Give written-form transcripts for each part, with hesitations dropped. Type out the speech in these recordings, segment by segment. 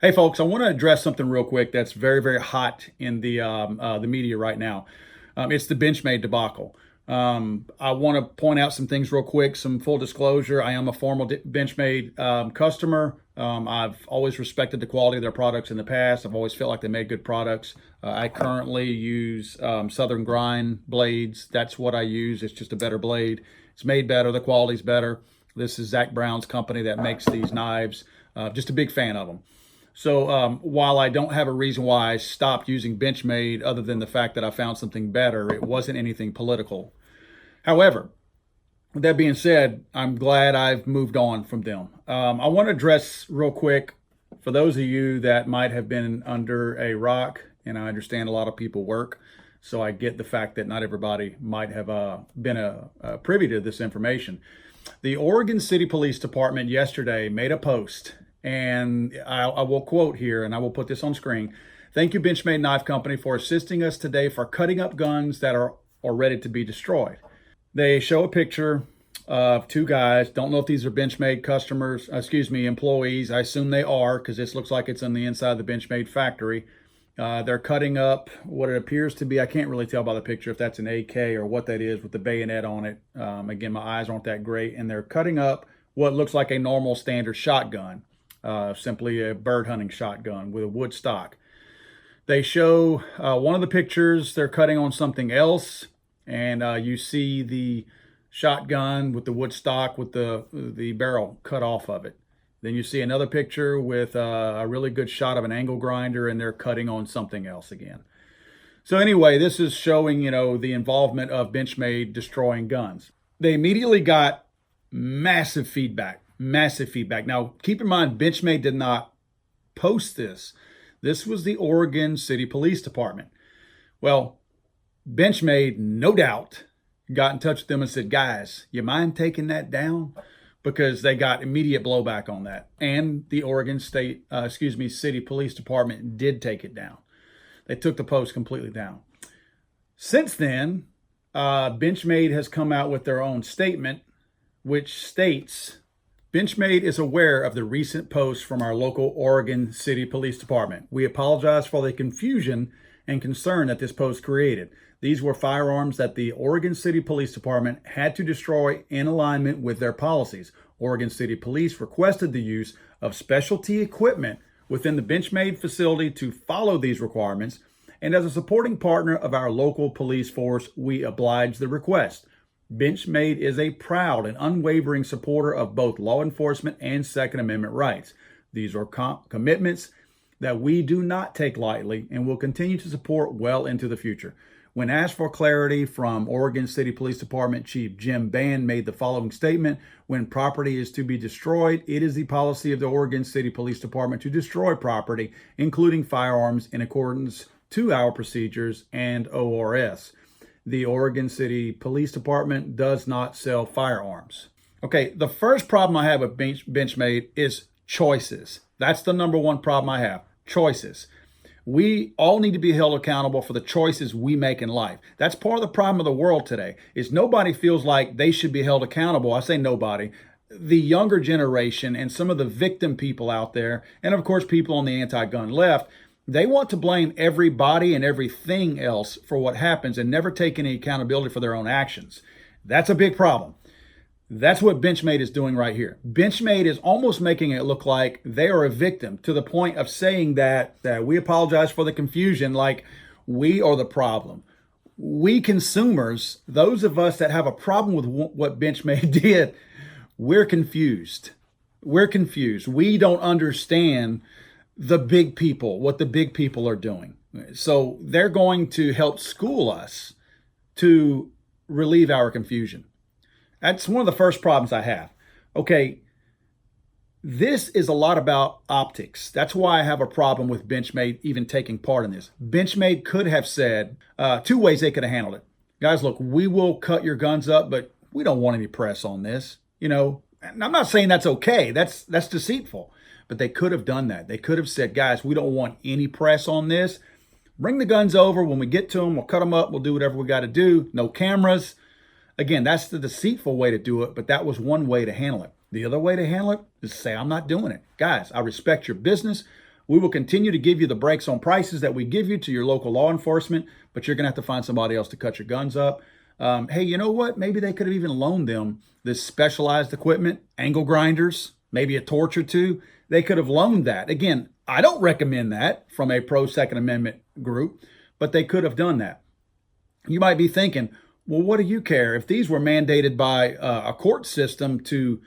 Hey, folks, I want to address something real quick that's very, very hot in the media right now. It's the Benchmade debacle. I want to point out some things real quick. Some full disclosure: I am a former Benchmade customer. I've always respected the quality of their products in the past. I've always felt like they made good products. I currently use Southern Grind blades. That's what I use. It's just a better blade. It's made better. The quality's better. This is Zach Brown's company that makes these knives. Just a big fan of them. So while I don't have a reason why I stopped using Benchmade other than the fact that I found something better, it wasn't anything political. However, with that being said, I'm glad I've moved on from them. I want to address real quick for those of you that might have been under a rock, and I understand a lot of people work, so I get the fact that not everybody might have been privy to this information. The Oregon City Police Department yesterday made a post, and I will quote here, and I will put this on screen. "Thank you, Benchmade Knife Company, for assisting us today for cutting up guns that are ready to be destroyed." They show a picture of two guys. Don't know if these are Benchmade customers, employees. I assume they are, because this looks like it's on the inside of the Benchmade factory. They're cutting up what it appears to be, I can't really tell by the picture if that's an AK or what that is with the bayonet on it. Again, my eyes aren't that great. And they're cutting up what looks like a normal standard shotgun, simply a bird hunting shotgun with a wood stock. They show one of the pictures, they're cutting on something else. And you see the shotgun with the wood stock with the barrel cut off of it. Then you see another picture with a really good shot of an angle grinder, and they're cutting on something else again. So anyway, this is showing, the involvement of Benchmade destroying guns. They immediately got massive feedback. Now, keep in mind, Benchmade did not post this. This was the Oregon City Police Department. Well, Benchmade, no doubt, got in touch with them and said, "Guys, you mind taking that down?" Because they got immediate blowback on that. And the Oregon City Police Department did take it down. They took the post completely down. Since then, Benchmade has come out with their own statement, which states, "Benchmade is aware of the recent posts from our local Oregon City Police Department. We apologize for the confusion and concern that this post created. These were firearms that the Oregon City Police Department had to destroy in alignment with their policies. Oregon City Police requested the use of specialty equipment within the Benchmade facility to follow these requirements, and as a supporting partner of our local police force, we oblige the request. Benchmade is a proud and unwavering supporter of both law enforcement and Second Amendment rights. These are commitments that we do not take lightly and will continue to support well into the future." When asked for clarity from Oregon City Police Department Chief Jim Band made the following statement: "When property is to be destroyed, it is the policy of the Oregon City Police Department to destroy property, including firearms, in accordance to our procedures and ORS. The Oregon City Police Department does not sell firearms." Okay, the first problem I have with Benchmade is choices. That's the number one problem I have, choices. We all need to be held accountable for the choices we make in life. That's part of the problem of the world today, is nobody feels like they should be held accountable. I say nobody. The younger generation and some of the victim people out there, and of course people on the anti-gun left, they want to blame everybody and everything else for what happens and never take any accountability for their own actions. That's a big problem. That's what Benchmade is doing right here. Benchmade is almost making it look like they are a victim, to the point of saying that we apologize for the confusion, like we are the problem. We consumers, those of us that have a problem with what Benchmade did, we're confused. We're confused. We don't understand the big people, what the big people are doing. So they're going to help school us to relieve our confusion. That's one of the first problems I have. Okay, this is a lot about optics. That's why I have a problem with Benchmade even taking part in this. Benchmade could have said, two ways they could have handled it. "Guys, look, we will cut your guns up, but we don't want any press on this." And I'm not saying that's okay. That's deceitful. But they could have done that. They could have said, "Guys, we don't want any press on this. Bring the guns over. When we get to them, we'll cut them up. We'll do whatever we got to do. No cameras." Again, that's the deceitful way to do it, but that was one way to handle it. The other way to handle it is to say, "I'm not doing it. Guys, I respect your business. We will continue to give you the breaks on prices that we give you to your local law enforcement, but you're going to have to find somebody else to cut your guns up. Hey, you know what? Maybe they could have even loaned them this specialized equipment, angle grinders, maybe a torch or two. They could have loaned that. Again, I don't recommend that from a pro Second Amendment group, but they could have done that. You might be thinking, well, what do you care if these were mandated by a court system to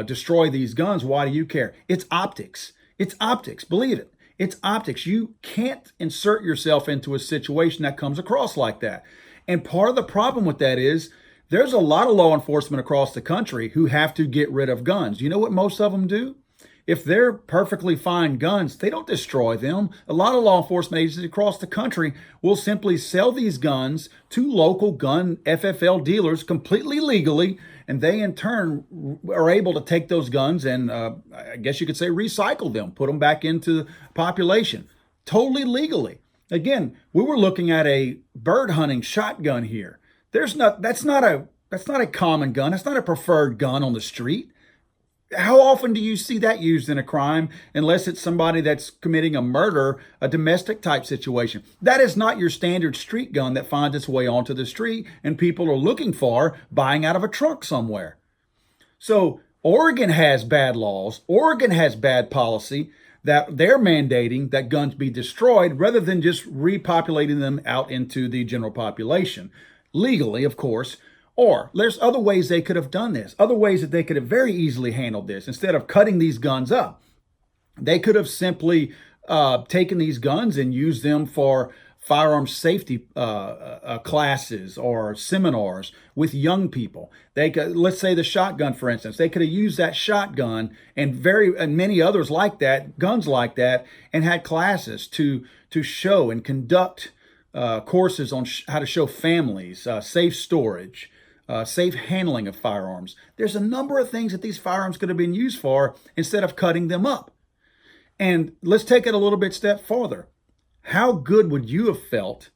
destroy these guns? Why do you care? It's optics. It's optics. Believe it. It's optics. You can't insert yourself into a situation that comes across like that. And part of the problem with that is there's a lot of law enforcement across the country who have to get rid of guns. You know what most of them do? If they're perfectly fine guns, they don't destroy them. A lot of law enforcement agencies across the country will simply sell these guns to local gun FFL dealers completely legally, and they in turn are able to take those guns and I guess you could say recycle them, put them back into population, totally legally. Again, we were looking at a bird hunting shotgun here. That's not a common gun. That's not a preferred gun on the street. How often do you see that used in a crime unless it's somebody that's committing a murder, a domestic type situation? That is not your standard street gun that finds its way onto the street and people are looking for buying out of a trunk somewhere. So Oregon has bad laws. Oregon has bad policy that they're mandating that guns be destroyed rather than just repopulating them out into the general population. Legally, of course. Or there's other ways they could have done this, other ways that they could have very easily handled this. Instead of cutting these guns up, they could have simply taken these guns and used them for firearms safety classes or seminars with young people. They could, let's say the shotgun, for instance, they could have used that shotgun and many others like that, guns like that, and had classes to show and conduct courses on how to show families safe storage, safe handling of firearms. There's a number of things that these firearms could have been used for instead of cutting them up. And let's take it a little bit step farther. How good would you have felt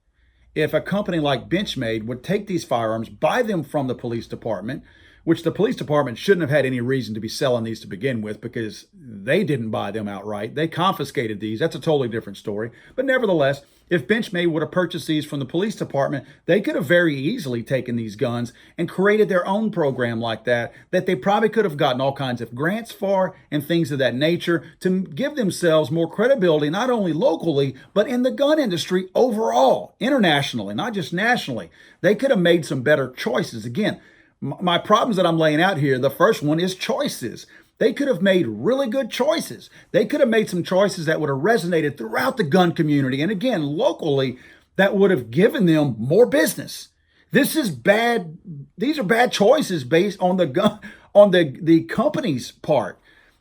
if a company like Benchmade would take these firearms, buy them from the police department, which the police department shouldn't have had any reason to be selling these to begin with because they didn't buy them outright. They confiscated these. That's a totally different story. But nevertheless, if Benchmade would have purchased these from the police department, they could have very easily taken these guns and created their own program like that they probably could have gotten all kinds of grants for and things of that nature to give themselves more credibility, not only locally, but in the gun industry overall, internationally, not just nationally. They could have made some better choices. Again, my problems that I'm laying out here, the first one is choices. They could have made really good choices. They could have made some choices that would have resonated throughout the gun community. And again, locally, that would have given them more business. This is bad. These are bad choices based on the company's part.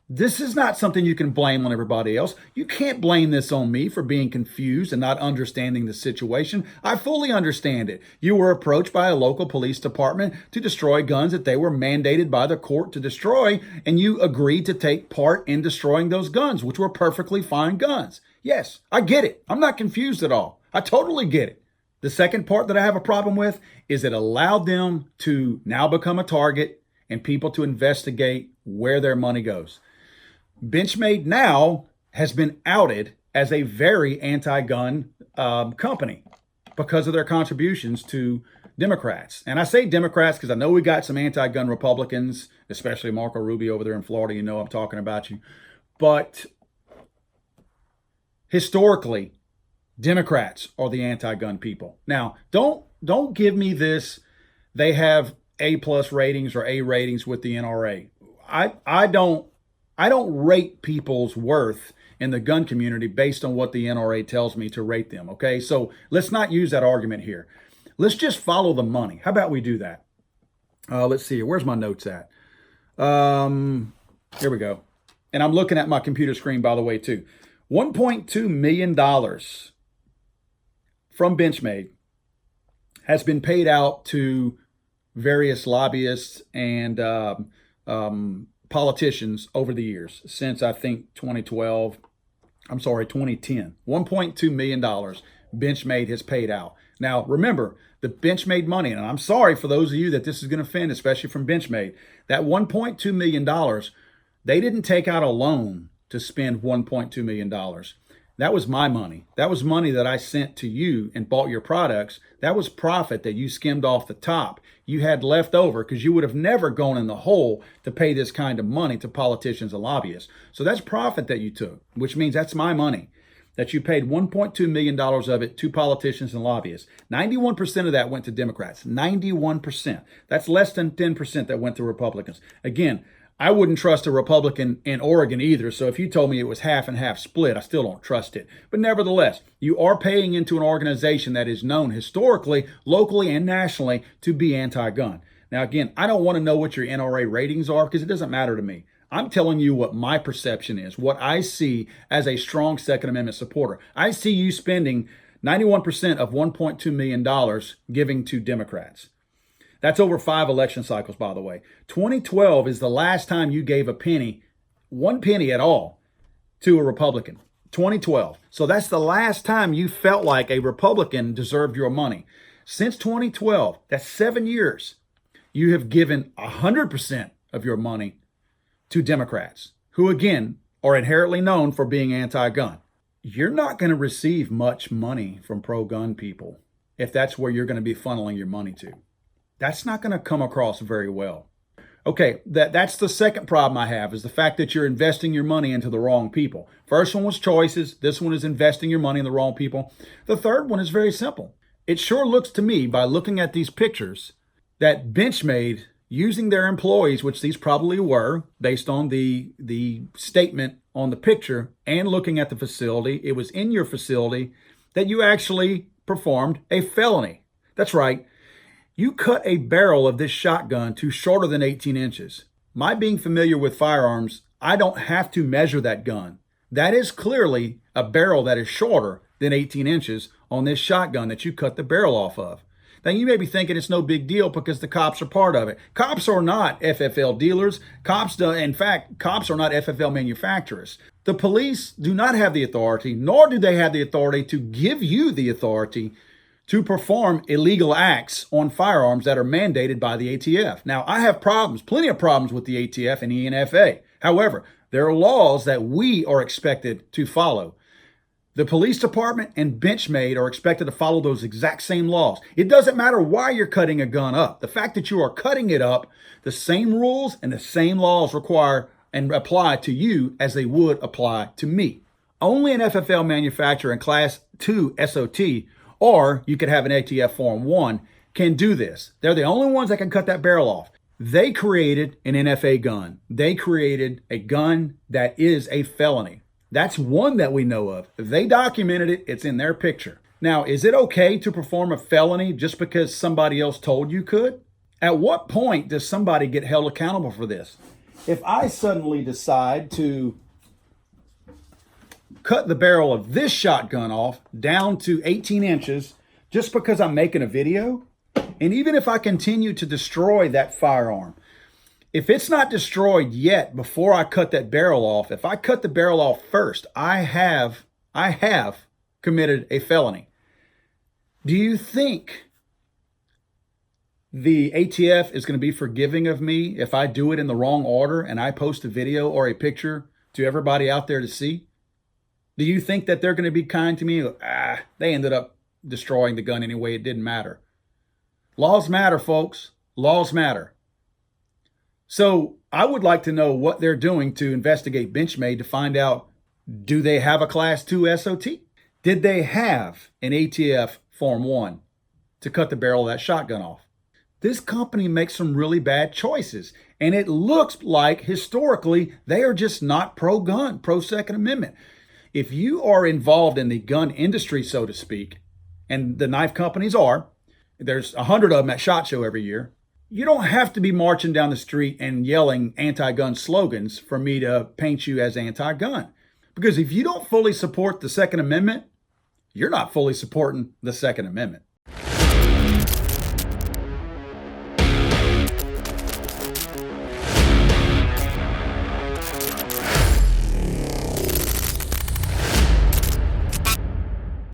This is not something you can blame on everybody else. You can't blame this on me for being confused and not understanding the situation. I fully understand it. You were approached by a local police department to destroy guns that they were mandated by the court to destroy, and you agreed to take part in destroying those guns, which were perfectly fine guns. Yes, I get it. I'm not confused at all. I totally get it. The second part that I have a problem with is it allowed them to now become a target and people to investigate where their money goes. Benchmade now has been outed as a very anti-gun company because of their contributions to Democrats. And I say Democrats because I know we got some anti-gun Republicans, especially Marco Rubio over there in Florida. You know I'm talking about you. But historically, Democrats are the anti-gun people. Now, don't give me this, they have A+ ratings or A ratings with the NRA. I don't rate people's worth in the gun community based on what the NRA tells me to rate them, okay? So let's not use that argument here. Let's just follow the money. How about we do that? Let's see here. Where's my notes at? Here we go. And I'm looking at my computer screen, by the way, too. $1.2 million from Benchmade has been paid out to various lobbyists and politicians over the years since I think 2010. $1.2 million Benchmade has paid out. Now, remember, the Benchmade money, and I'm sorry for those of you that this is going to offend, especially from Benchmade, that $1.2 million, they didn't take out a loan to spend $1.2 million. That was my money. That was money that I sent to you and bought your products. That was profit that you skimmed off the top. You had left over because you would have never gone in the hole to pay this kind of money to politicians and lobbyists. So that's profit that you took, which means that's my money that you paid $1.2 million of it to politicians and lobbyists. 91% of that went to Democrats. 91%. That's less than 10% that went to Republicans. Again, I wouldn't trust a Republican in Oregon either. So if you told me it was half and half split, I still don't trust it. But nevertheless, you are paying into an organization that is known historically, locally, and nationally to be anti-gun. Now, again, I don't want to know what your NRA ratings are because it doesn't matter to me. I'm telling you what my perception is, what I see as a strong Second Amendment supporter. I see you spending 91% of $1.2 million giving to Democrats. That's over 5 election cycles, by the way. 2012 is the last time you gave a penny, 1 penny at all, to a Republican. 2012. So that's the last time you felt like a Republican deserved your money. Since 2012, that's 7 years, you have given 100% of your money to Democrats, who again are inherently known for being anti-gun. You're not going to receive much money from pro-gun people if that's where you're going to be funneling your money to. That's not going to come across very well. Okay, that's the second problem I have, is the fact that you're investing your money into the wrong people. First one was choices. This one is investing your money in the wrong people. The third one is very simple. It sure looks to me, by looking at these pictures, that Benchmade, using their employees, which these probably were, based on the statement on the picture and looking at the facility, it was in your facility that you actually performed a felony. That's right. You cut a barrel of this shotgun to shorter than 18 inches. My being familiar with firearms, I don't have to measure that gun. That is clearly a barrel that is shorter than 18 inches on this shotgun that you cut the barrel off of. Now, you may be thinking it's no big deal because the cops are part of it. Cops are not FFL dealers. Cops are not FFL manufacturers. The police do not have the authority, nor do they have the authority to give you the authority to perform illegal acts on firearms that are mandated by the ATF. Now, I have problems, plenty of problems with the ATF and ENFA. However, there are laws that we are expected to follow. The police department and Benchmade are expected to follow those exact same laws. It doesn't matter why you're cutting a gun up. The fact that you are cutting it up, the same rules and the same laws require and apply to you as they would apply to me. Only an FFL manufacturer in Class 2 SOT, or you could have an ATF Form 1, can do this. They're the only ones that can cut that barrel off. They created an NFA gun. They created a gun that is a felony. That's one that we know of. They documented it. It's in their picture. Now, is it okay to perform a felony just because somebody else told you could? At what point does somebody get held accountable for this? If I suddenly decide to cut the barrel of this shotgun off down to 18 inches just because I'm making a video, and even if I continue to destroy that firearm, if it's not destroyed yet before I cut that barrel off, if I cut the barrel off first, I have committed a felony. Do you think the ATF is going to be forgiving of me if I do it in the wrong order and I post a video or a picture to everybody out there to see? Do you think that they're going to be kind to me? They ended up destroying the gun anyway. It didn't matter. Laws matter, folks. Laws matter. So I would like to know what they're doing to investigate Benchmade to find out, do they have a Class 2 SOT? Did they have an ATF Form 1 to cut the barrel of that shotgun off? This company makes some really bad choices, and it looks like historically they are just not pro-gun, pro-Second Amendment. If you are involved in the gun industry, so to speak, and the knife companies are, there's 100 of them at SHOT Show every year, you don't have to be marching down the street and yelling anti-gun slogans for me to paint you as anti-gun. Because if you don't fully support the Second Amendment, you're not fully supporting the Second Amendment.